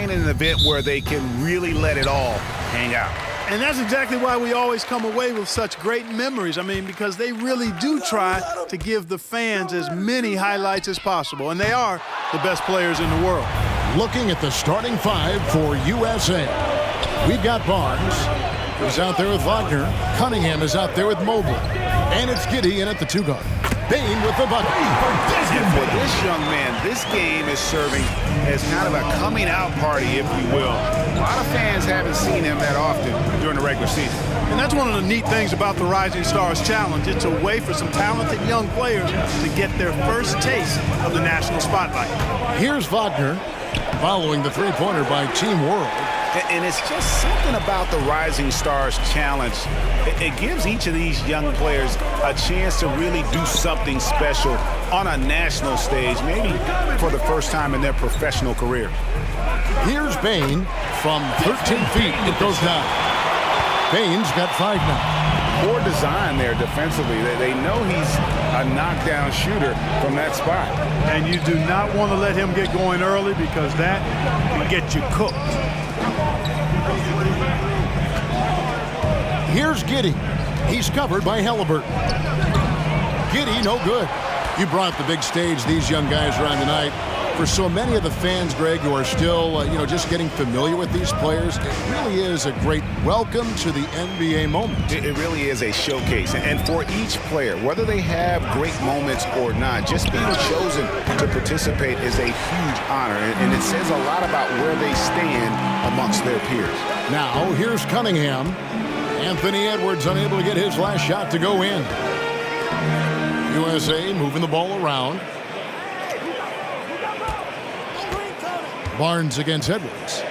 playing in an event where they can really let it all hang out. And that's exactly why we always come away with such great memories. I mean, because they really do try to give the fans as many highlights as possible. And they are the best players in the world. Looking at the starting five for USA. We've got Barnes, who's out there with Wagner. Cunningham is out there with Mobley. And it's Giddey in at the 2 guard. Bane with the bucket. And for this young man, this game is serving as kind of a coming out party, if you will. A lot of fans haven't seen him that often during the regular season. And that's one of the neat things about the Rising Stars Challenge. It's a way for some talented young players to get their first taste of the national spotlight. Here's Wagner following the three-pointer by Team World. And it's just something about the Rising Stars Challenge. It gives each of these young players a chance to really do something special on a national stage, maybe for the first time in their professional career. Here's Bane from 13 feet. It goes down. Bane's got 5 now. Poor design there defensively. They know he's a knockdown shooter from that spot. And you do not want to let him get going early because that can get you cooked. Here's Giddey. He's covered by Halliburton. Giddey, no good. You brought the big stage these young guys are on tonight. For so many of the fans, Greg, who are still, just getting familiar with these players, it really is a great welcome to the NBA moment. It really is a showcase. And for each player, whether they have great moments or not, just being chosen to participate is a huge honor. And it says a lot about where they stand amongst their peers. Now, here's Cunningham. Anthony Edwards unable to get his last shot to go in. USA moving the ball around. Barnes against Edwards.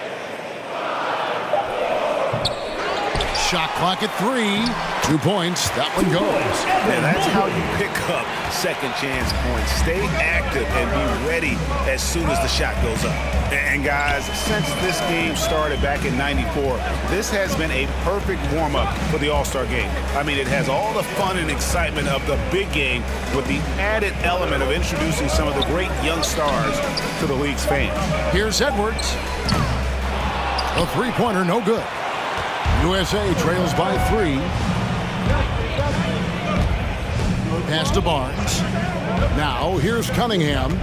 Shot clock at 3. 2 points. That one goes. And that's how you pick up second chance points. Stay active and be ready as soon as the shot goes up. And guys, since this game started back in '94, this has been a perfect warm-up for the All-Star game. I mean, it has all the fun and excitement of the big game with the added element of introducing some of the great young stars to the league's fans. Here's Edwards. A three-pointer, no good. USA trails by 3. Pass to Barnes. Now, here's Cunningham.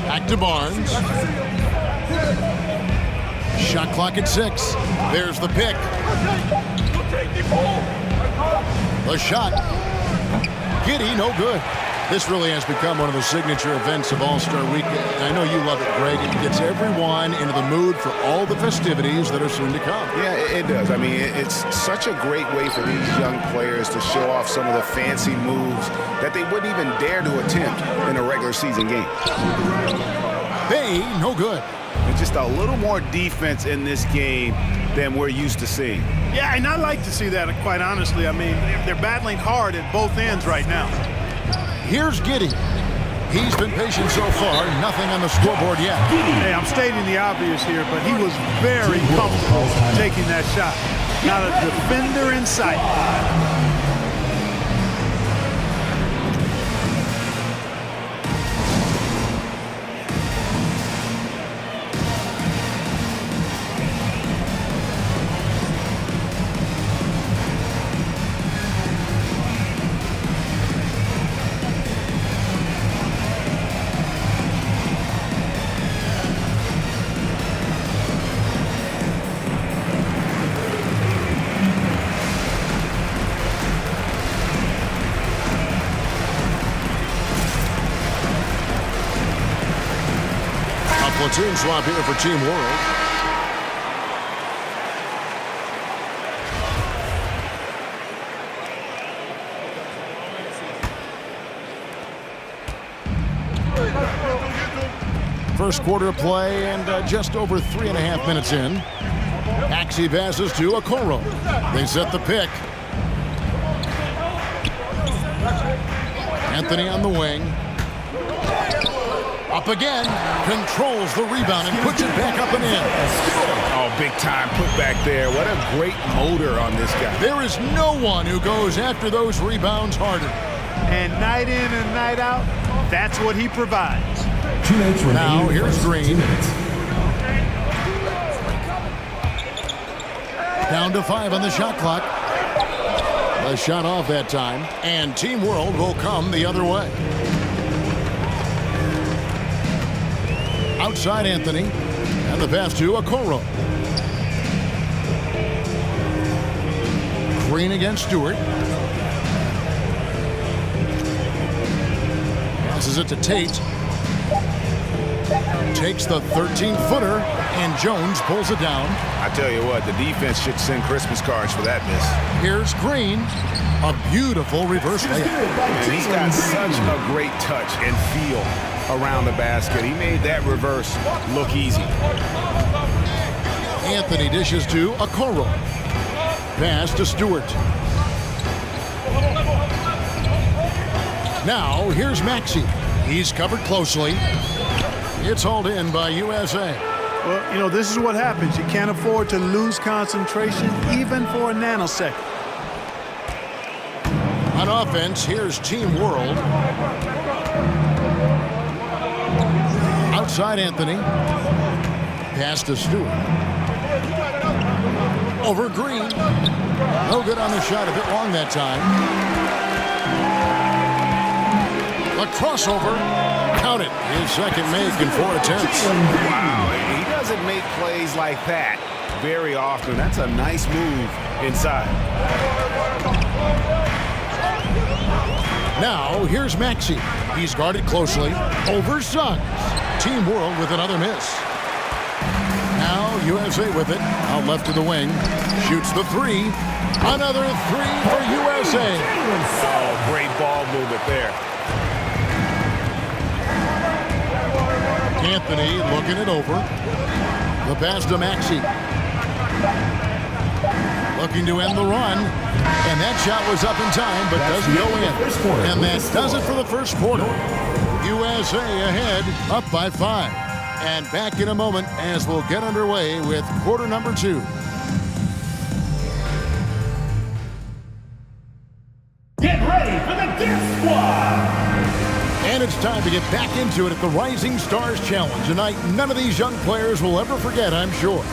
Back to Barnes. Shot clock at 6. There's the pick. The shot. Giddey, no good. This really has become one of the signature events of All-Star Weekend. I know you love it, Greg. It gets everyone into the mood for all the festivities that are soon to come. Yeah, it does. I mean, it's such a great way for these young players to show off some of the fancy moves that they wouldn't even dare to attempt in a regular season game. Hey, no good. And just a little more defense in this game than we're used to seeing. Yeah, and I like to see that, quite honestly. I mean, they're battling hard at both ends right now. Here's Giddey. He's been patient so far. Nothing on the scoreboard yet. Hey, I'm stating the obvious here, but he was very comfortable taking that shot. Not a defender in sight. Platoon swap here for Team World. First quarter of play and just over 3.5 minutes in. Maxey passes to Okoro. They set the pick. Anthony on the wing. Up again, controls the rebound and puts it back up and in. Oh, big time put back there. What a great motor on this guy. There is no one who goes after those rebounds harder. And night in and night out, that's what he provides. minutes remaining. Now here's Green. Down to 5 on the shot clock. A shot off that time, and Team World will come the other way. Outside Anthony, and the pass to Okoro. Green against Stewart. Passes it to Tate. Takes the 13-footer, and Jones pulls it down. I tell you what, the defense should send Christmas cards for that miss. Here's Green. A beautiful reverse layup. And he's got such a great touch and feel around the basket. He made that reverse look easy. Anthony dishes to Okoro. Pass to Stewart. Now here's Maxey. He's covered closely. It's hauled in by USA. Well, you know, this is what happens. You can't afford to lose concentration even for a nanosecond. On offense, here's Team World. Outside Anthony. Pass to Stewart. Over Green. No good on the shot, a bit long that time. A crossover. Count it. His second make in 4 attempts. Wow, he doesn't make plays like that very often. That's a nice move inside. Now, here's Maxey. He's guarded closely. Over Suggs. Team World with another miss. Now, USA with it. Out left to the wing. Shoots the 3. Another 3 for USA. Oh, great ball movement there. Anthony looking it over. The pass to Maxey. Looking to end the run. And that shot was up in time, but doesn't go in. And that does it for the first quarter. USA ahead, up by 5. And back in a moment as we'll get underway with quarter number 2. Get ready for the Death Squad. And it's time to get back into it at the Rising Stars Challenge. A night none of these young players will ever forget, I'm sure.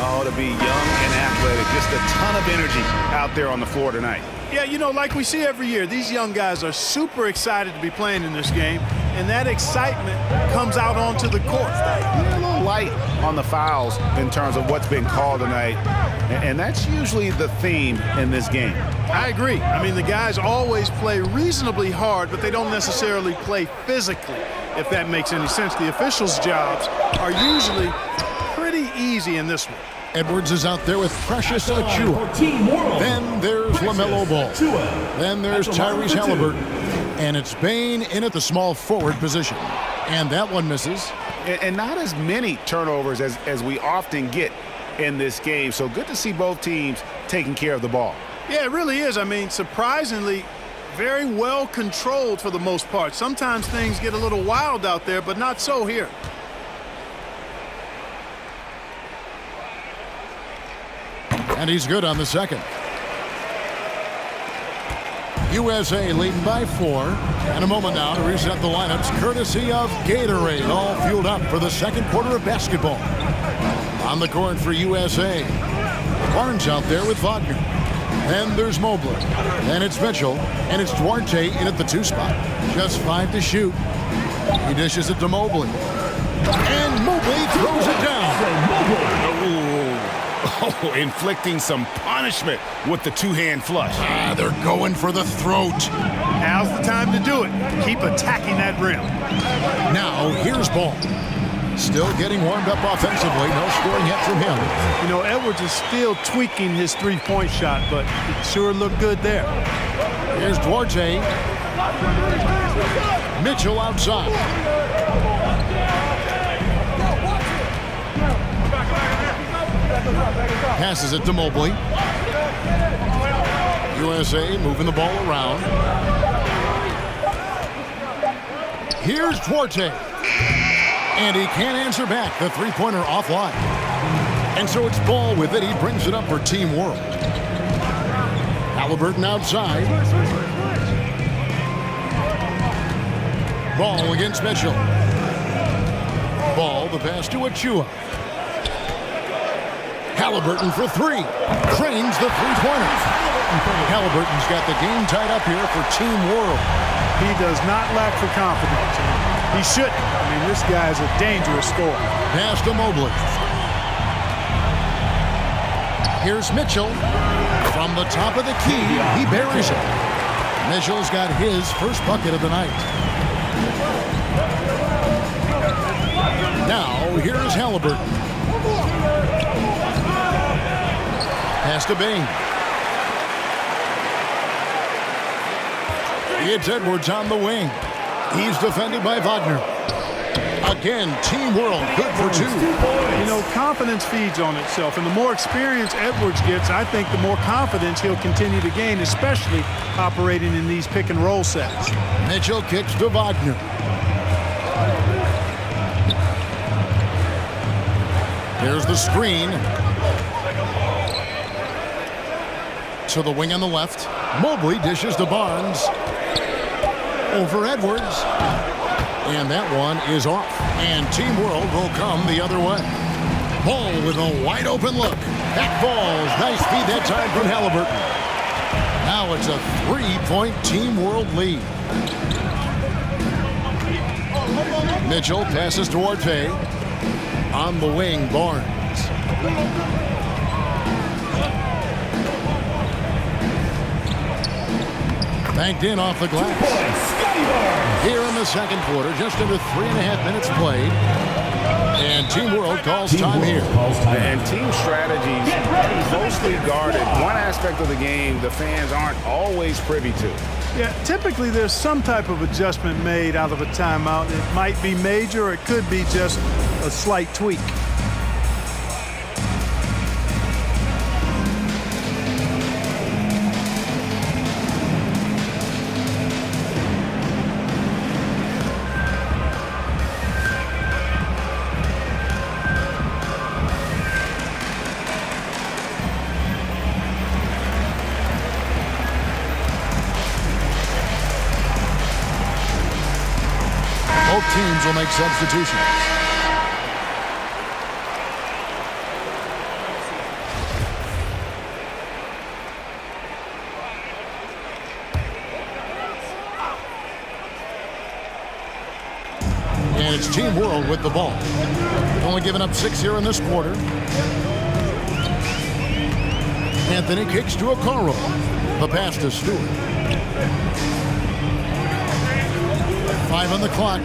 Oh, to be young and athletic, just a ton of energy out there on the floor tonight. Yeah, you know, like we see every year, these young guys are super excited to be playing in this game, and that excitement comes out onto the court. A little light on the fouls in terms of what's been called tonight, and that's usually the theme in this game. I agree. I mean, the guys always play reasonably hard, but they don't necessarily play physically, if that makes any sense. The officials' jobs are usually pretty easy in this one. Edwards is out there with Precious Achiuwa. Then there's LaMelo Ball. Then there's Tyrese Halliburton. And it's Bane in at the small forward position. And that one misses. And not as many turnovers as we often get in this game. So good to see both teams taking care of the ball. Yeah, it really is. I mean, surprisingly, very well controlled for the most part. Sometimes things get a little wild out there, but not so here. And he's good on the second. USA leading by 4. And a moment now to reset the lineups courtesy of Gatorade. All fueled up for the second quarter of basketball. On the court for USA. Barnes out there with Wagner. Then there's Mobley. Then it's Mitchell. And it's Duarte in at the 2 spot. Just 5 to shoot. He dishes it to Mobley. And Mobley throws it down. Oh, inflicting some punishment with the 2-hand flush. They're going for the throat. Now's the time to do it. Keep attacking that rim. Now, here's Ball. Still getting warmed up offensively. No scoring yet from him. You know, Edwards is still tweaking his three-point shot, but it sure looked good there. Here's Duarte. Mitchell outside. Passes it to Mobley. USA moving the ball around. Here's Duarte. And he can't answer back. The three-pointer offline. And so it's Ball with it. He brings it up for Team World. Halliburton outside. Ball against Mitchell. the pass to Achua. Halliburton for three. Cranes the three-pointer. Halliburton's got the game tied up here for Team World. He does not lack for confidence. He shouldn't. I mean, this guy's a dangerous scorer. Pass to Mobley. Here's Mitchell. From the top of the key, he buries it. Mitchell's got his first bucket of the night. Now, here's Halliburton. Pass to Bain. It's Edwards on the wing. He's defended by Wagner. Again, Team World good for two. You know, confidence feeds on itself, and the more experience Edwards gets, I think the more confidence he'll continue to gain, especially operating in these pick-and-roll sets. Mitchell kicks to Wagner. There's the screen. To the wing on the left. Mobley dishes to Barnes. Over Edwards. And that one is off. And Team World will come the other way. Ball with a wide open look. That falls. Nice feed that time from Halliburton. Now it's a 3-point Team World lead. Mitchell passes toward Faye. On the wing, Barnes. Banked in off the glass. Here in the second quarter, just under 3.5 minutes played. And Team World calls time here. And team strategies closely guarded. One aspect of the game the fans aren't always privy to. Yeah, typically there's some type of adjustment made out of a timeout. It might be major, or it could be just a slight tweak. Both teams will make substitutions. And it's Team World with the ball. Only giving up 6 here in this quarter. Anthony kicks to Okoro. The pass to Stewart. 5 on the clock.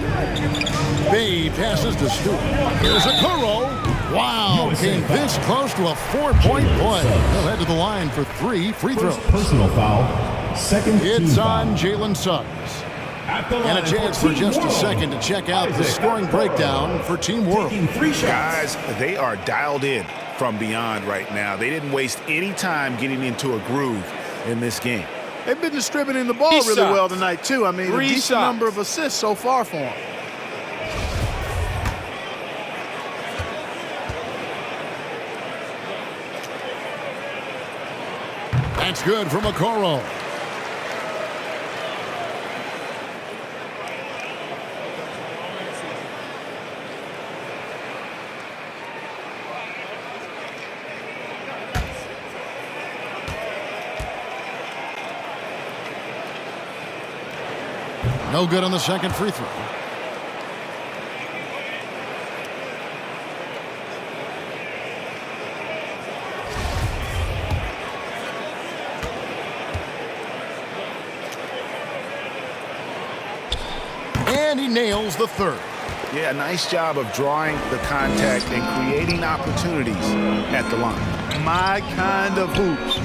Bay passes to Stewart. Here's Okoro. Wow, came this close to a 4-point play. He'll head to the line for 3 free throws. Personal foul. Second team It's foul. on Jalen Suggs. And a chance for just a second to check out the scoring breakdown for Team World. Taking 3 shots. Guys, they are dialed in from beyond right now. They didn't waste any time getting into a groove in this game. They've been distributing the ball really well tonight, too. I mean, a decent number of assists so far for them. That's good from Okoro. No good on the second free throw. And he nails the third. Yeah, nice job of drawing the contact and creating opportunities at the line. My kind of hoops.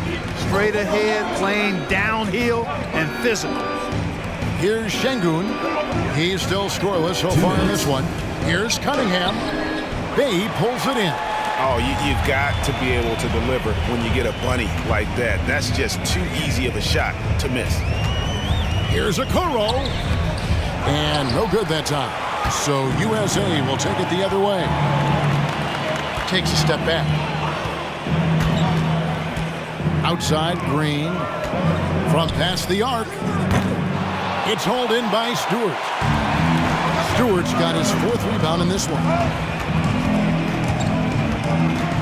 Straight ahead, playing downhill, and physical. Here's Şengün. He's still scoreless so far in this one. Here's Cunningham. Bay pulls it in. Oh, you've got to be able to deliver when you get a bunny like that. That's just too easy of a shot to miss. Here's Okoro. And no good that time. So USA will take it the other way. Takes a step back. Outside, Green. From past the arc. It's hauled in by Stewart. Stewart's got his 4th rebound in this one.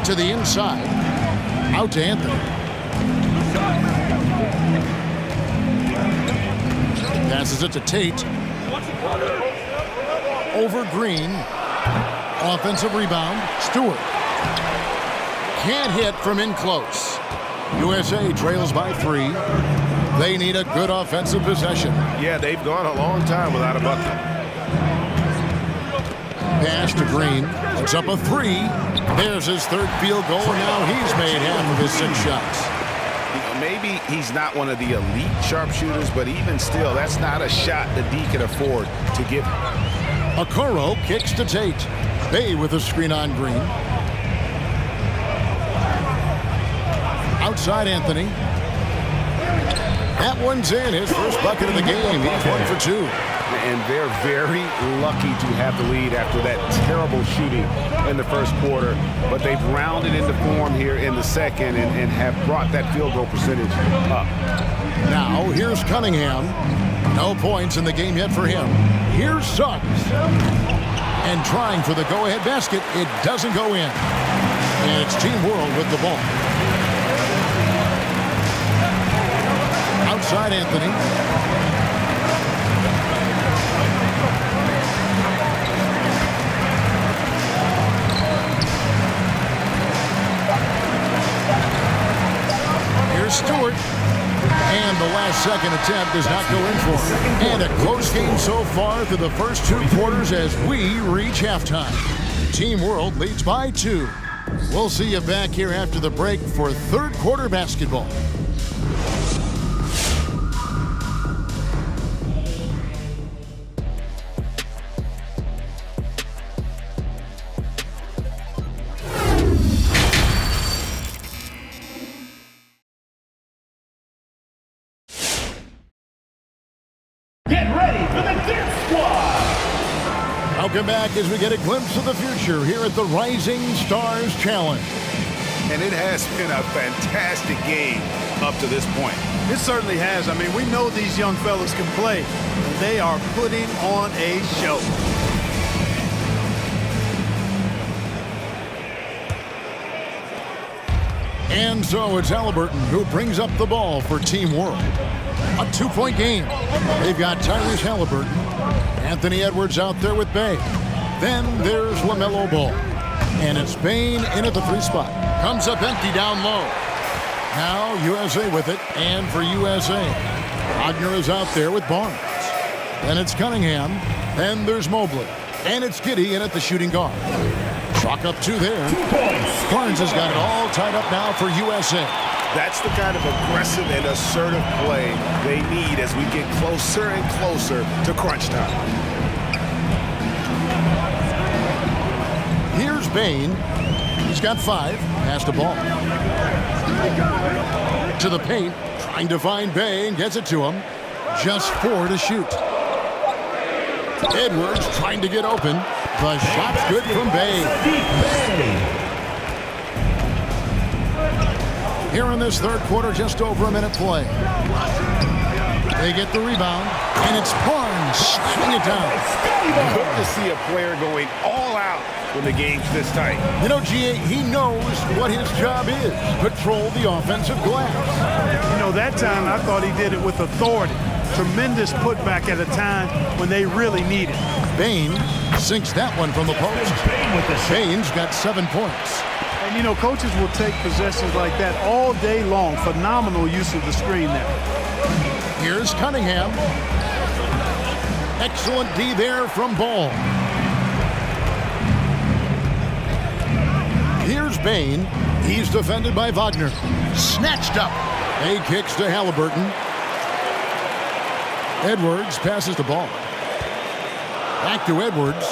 To the inside. Out to Anthony. Passes it to Tate. Over Green. Offensive rebound. Stewart. Can't hit from in close. USA trails by 3. They need a good offensive possession. Yeah, they've gone a long time without a bucket. Pass to Green. It's up a 3. There's his 3rd field goal, and now he's made half of his 6 shots. Maybe he's not one of the elite sharpshooters, but even still, that's not a shot that D can afford to give him. Okoro kicks to Tate. Bay with a screen on Green. Outside Anthony. That one's in. His first bucket of the game. He's 1 for 2. And they're very lucky to have the lead after that terrible shooting in the first quarter. But they've rounded into form here in the second and have brought that field goal percentage up. Now, here's Cunningham. No points in the game yet for him. Here's Suggs. And trying for the go-ahead basket. It doesn't go in. And it's Team World with the ball. Outside Anthony. Here's Stewart. And the last second attempt does not go in for him. And a close game so far through the first 2 quarters as we reach halftime. Team World leads by 2. We'll see you back here after the break for 3rd quarter basketball. Welcome back as we get a glimpse of the future here at the Rising Stars Challenge. And it has been a fantastic game up to this point. It certainly has. I mean, we know these young fellas can play. And they are putting on a show. And so it's Halliburton who brings up the ball for Team World. A 2-point game. They've got Tyrese Halliburton. Anthony Edwards out there with Bay. Then there's LaMelo Ball. And it's Bane in at the 3 spot. Comes up empty down low. Now USA with it. And for USA, Wagner is out there with Barnes. Then it's Cunningham. Then there's Mobley. And it's Giddey in at the shooting guard. Chalk up 2 there. Barnes has got it all tied up now for USA. That's the kind of aggressive and assertive play they need as we get closer and closer to crunch time. Here's Bane. He's got 5. Pass the ball. To the paint. Trying to find Bay and gets it to him. Just 4 to shoot. Edwards trying to get open. The shot's good from Bay. Here in this 3rd quarter, just over a minute play. They get the rebound, and it's Barnes slamming it down. Good to see a player going all out when the game's this tight. You know, G.A., he knows what his job is. Control the offensive glass. You know, that time I thought he did it with authority. Tremendous putback at a time when they really need it. Bane sinks that one from the post. Bane's got 7 points. And, you know, coaches will take possessions like that all day long. Phenomenal use of the screen there. Here's Cunningham. Excellent D there from Ball. Here's Bane. He's defended by Wagner. Snatched up. A kicks to Halliburton. Edwards passes the ball. Back to Edwards.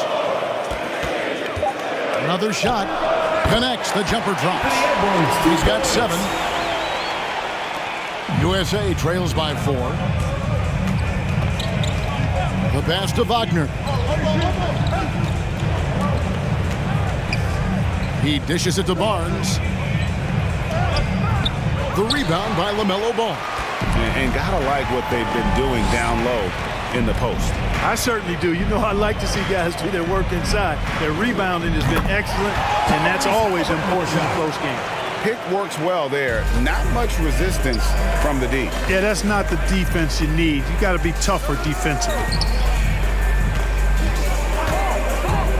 Another shot. Connects. The jumper drops. He's got 7. USA trails by 4. The pass to Wagner. He dishes it to Barnes. The rebound by LaMelo Ball. And gotta like what they've been doing down low. in the post. I certainly do. You know, I like to see guys do their work inside. Their rebounding has been excellent, and that's always important in a close game. Pick works well there. Not much resistance from the D. Yeah, that's not the defense you need. You got to be tougher defensively.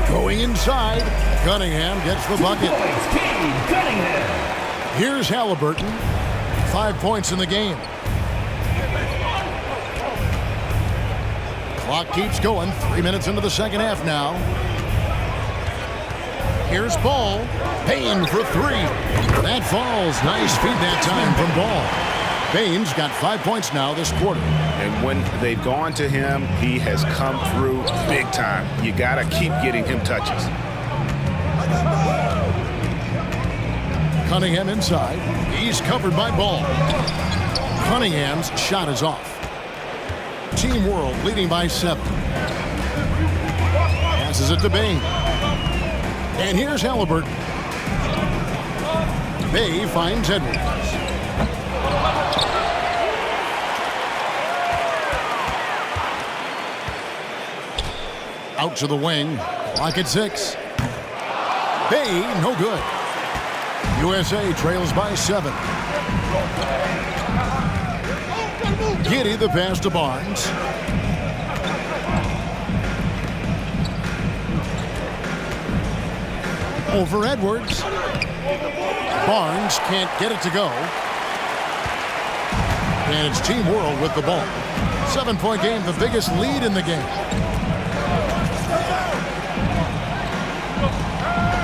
Going inside, Cunningham gets the bucket. Here's Halliburton. 5 points in the game. Clock keeps going. 3 minutes into the second half now. Here's Ball. Payne for three. That falls. Nice feed that time from Ball. Payne's got 5 points now this quarter. And when they've gone to him, he has come through big time. You got to keep getting him touches. Cunningham inside. He's covered by Ball. Cunningham's shot is off. Team World leading by 7. Passes it to Bane. And here's Halliburton. Bay finds Edwards. Out to the wing. Clock at 6. Bay, no good. USA trails by 7. Giddey the pass to Barnes. Over Edwards. Barnes can't get it to go. And it's Team World with the ball. 7-point game, the biggest lead in the game.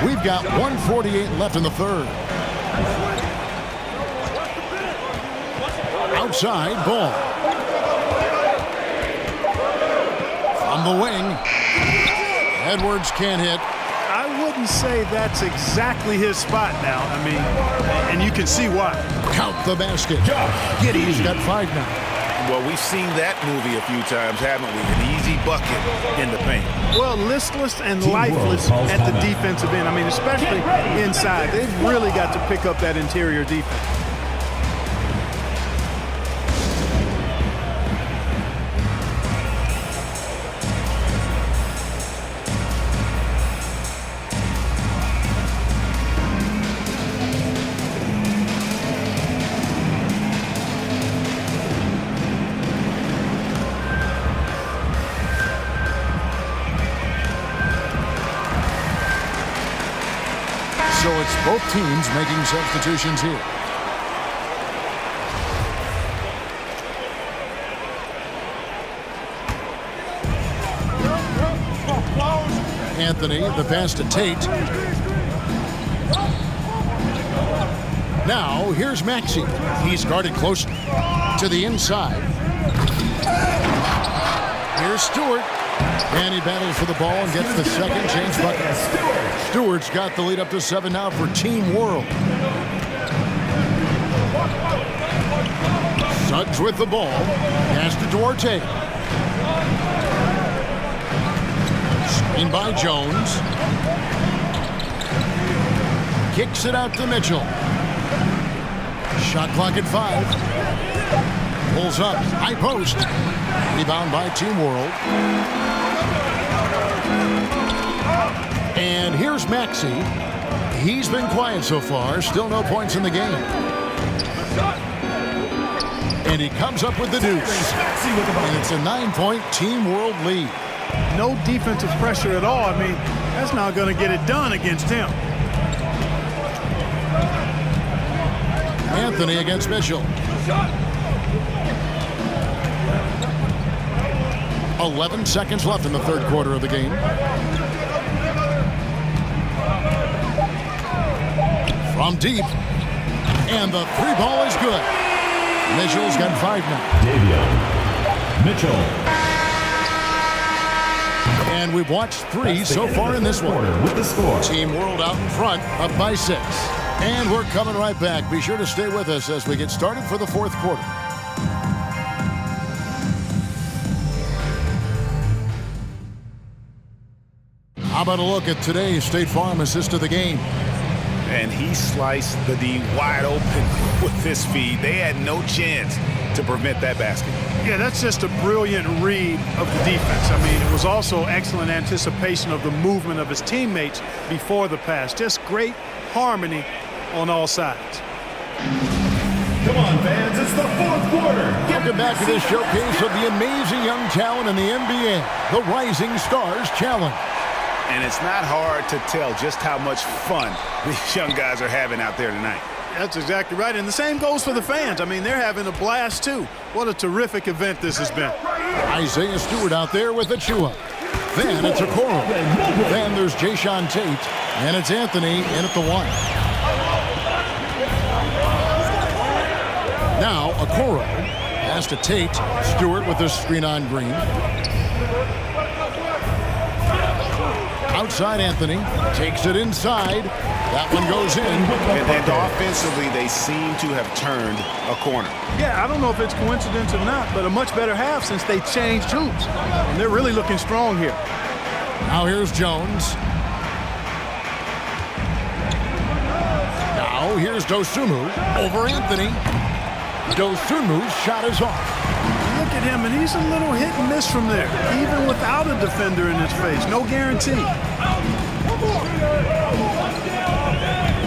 We've got 1:48 left in the third. Outside, Ball. From the wing. Edwards can't hit. I wouldn't say that's exactly his spot now. I mean, and you can see why. Count the basket. Giddey's got 5 now. Well, we've seen that movie a few times, haven't we? An easy bucket in the paint. Well, listless and lifeless at the defensive end. I mean, especially inside. They've really got to pick up that interior defense. So it's both teams making substitutions here. Anthony, the pass to Tate. Now, here's Maxey. He's guarded close to the inside. Here's Stewart. And he battles for the ball and gets the second change bucket. Stewart's got the lead up to 7 now for Team World. Suggs with the ball. Pass to Duarte. Screen by Jones. Kicks it out to Mitchell. Shot clock at 5. Pulls up. High post. Rebound by Team World. And here's Maxey. He's been quiet so far. Still no points in the game. And he comes up with the deuce. And it's a 9-point Team World lead. No defensive pressure at all. I mean, that's not going to get it done against him. Anthony against Mitchell. 11 seconds left in the third quarter of the game. From deep. And the 3 ball is good. Mitchell's got 5 now. Davion Mitchell. And we've watched 3 so far in this one. With the score. Team World out in front, up by 6. And we're coming right back. Be sure to stay with us as we get started for the fourth quarter. How about a look at today's State Farm assist of the game? And he sliced the D wide open with this feed. They had no chance to prevent that basket. Yeah, that's just a brilliant read of the defense. I mean, it was also excellent anticipation of the movement of his teammates before the pass. Just great harmony on all sides. Come on, fans, it's the fourth quarter. Welcome back to this showcase of the amazing young talent in the NBA, the Rising Stars Challenge. And it's not hard to tell just how much fun these young guys are having out there tonight. That's exactly right, and the same goes for the fans. I mean, they're having a blast, too. What a terrific event this has been. Isaiah Stewart out there with Achua. Then it's Okoro. Then there's Jae'Sean Tate, and it's Anthony in at the 1. Now Okoro has to Tate. Stewart with the screen on Green. Outside Anthony. Takes it inside. That one goes in. And offensively, they seem to have turned a corner. Yeah, I don't know if it's coincidence or not, but a much better half since they changed hoops. And they're really looking strong here. Now here's Jones. Now here's Dosunmu over Anthony. Dosunmu's shot is off. Look at him, and he's a little hit and miss from there, even without a defender in his face. No guarantee.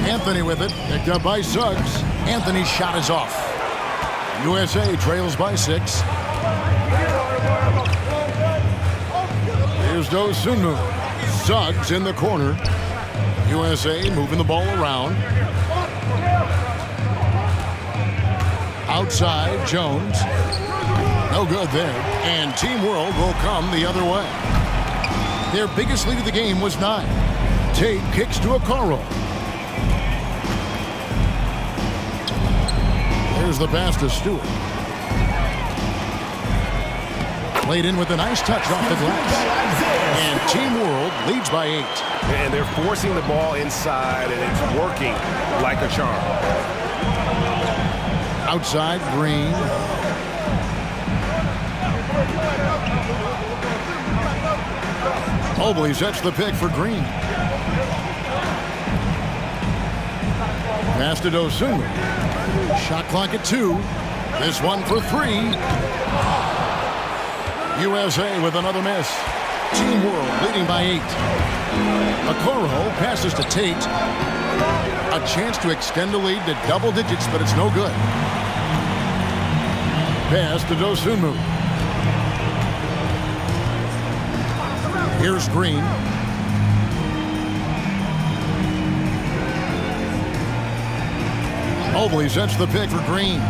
Anthony with it, picked up by Suggs. Anthony's shot is off. USA trails by 6. Here's Dosunmu. Suggs in the corner. USA moving the ball around. Outside, Jones. No good there. And Team World will come the other way. Their biggest lead of the game was 9. Tate kicks to Okoro. There's the pass to Stewart. Played in with a nice touch off the glass. And Team World leads by 8. And they're forcing the ball inside, and it's working like a charm. Outside, Green. Mobley sets the pick for Green. Pass to Dosunmu. Shot clock at 2. This one for 3. USA with another miss. Team World leading by 8. Okoro passes to Tate. A chance to extend the lead to double digits, but it's no good. Pass to Dosunmu. Here's Green. Mobley sets the pick for Green.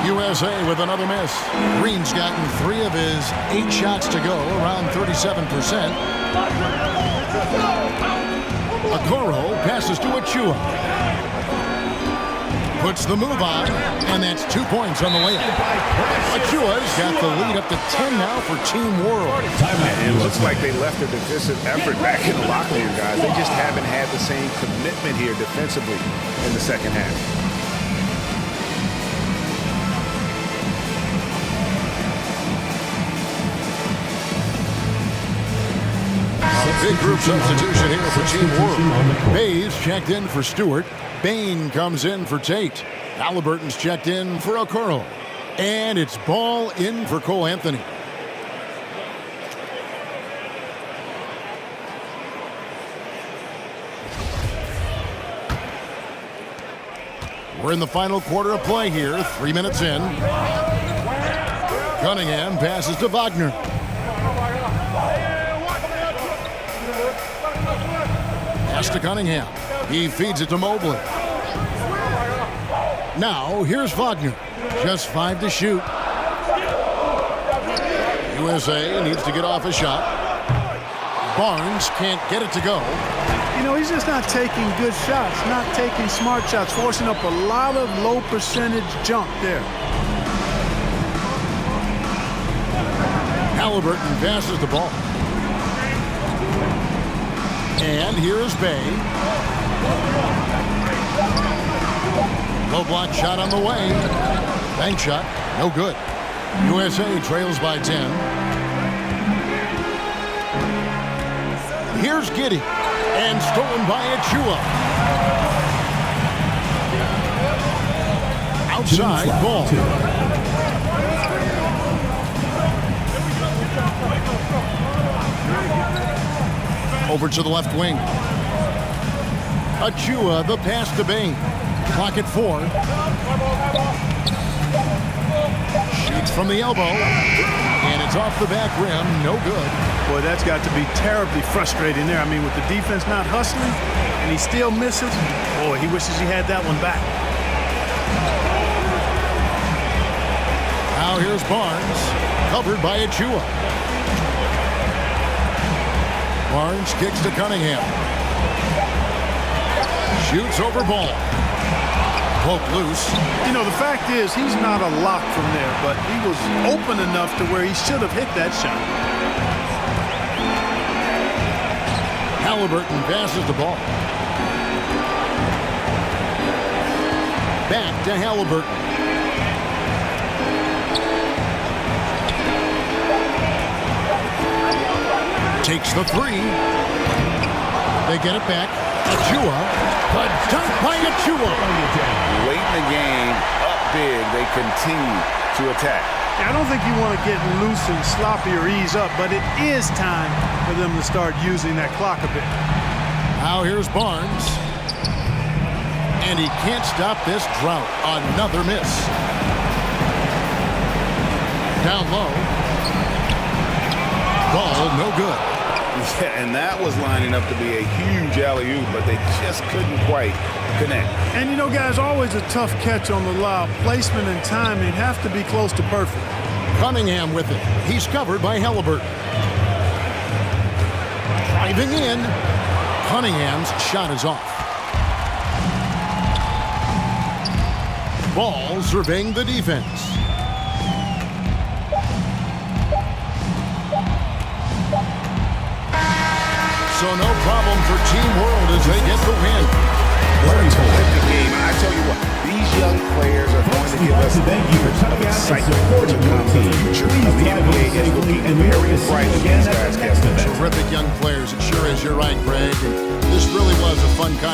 USA with another miss. Green's gotten 3 of his 8 shots to go, around 37%. Okoro passes to Achua. Puts the move on, and that's 2 points on the layup. Achua's got the lead up to 10 now for Team World. It looks like they left a defensive effort back in the locker room, guys. They just haven't had the same commitment here defensively in the second half. Big group substitution here for Team World. Bays checked in for Stewart. Bain comes in for Tate. Halliburton's checked in for Okoro. And it's ball in for Cole Anthony. We're in the final quarter of play here. 3 minutes in. Cunningham passes to Wagner. Pass to Cunningham. He feeds it to Mobley. Now, here's Wagner. Just 5 to shoot. USA needs to get off a shot. Barnes can't get it to go. You know, he's just not taking good shots, not taking smart shots, forcing up a lot of low percentage jump there. Halliburton passes the ball. And here's Bay. Low block shot on the way. Bank shot, no good. USA trails by 10. Here's Giddey. And stolen by Achua. outside ball. Over to the left wing. Achua, the pass to Bain. Clock at 4. Shoots from the elbow. And it's off the back rim. No good. Boy, that's got to be terribly frustrating there. I mean, with the defense not hustling, and he still misses. Boy, he wishes he had that one back. Now here's Barnes. Covered by Achua. Barnes kicks to Cunningham. Shoots over ball. Poke loose. You know, the fact is he's not a lock from there, but he was open enough to where he should have hit that shot. Halliburton passes the ball. Back to Halliburton. Takes the 3. They get it back. Achua. The dunk by Achua. Late in the game, up big, they continue to attack. I don't think you want to get loose and sloppy or ease up, but it is time for them to start using that clock a bit. Now here's Barnes. And he can't stop this drought. Another miss. Down low. Ball no good. Yeah, and that was lining up to be a huge alley-oop, but they just couldn't quite connect. And you know, guys, always a tough catch on the lob. Placement and timing have to be close to perfect. Cunningham with it. He's covered by Halliburton. Driving in. Cunningham's shot is off. Ball surveying the defense. So no problem for Team World as they get the win. What a terrific game. I tell you what, these young players are going to give us years of excitement to come. The future of the NBA is looking very bright with these guys, Kevin. Terrific young players. It sure is. You're right, Greg. This really was a fun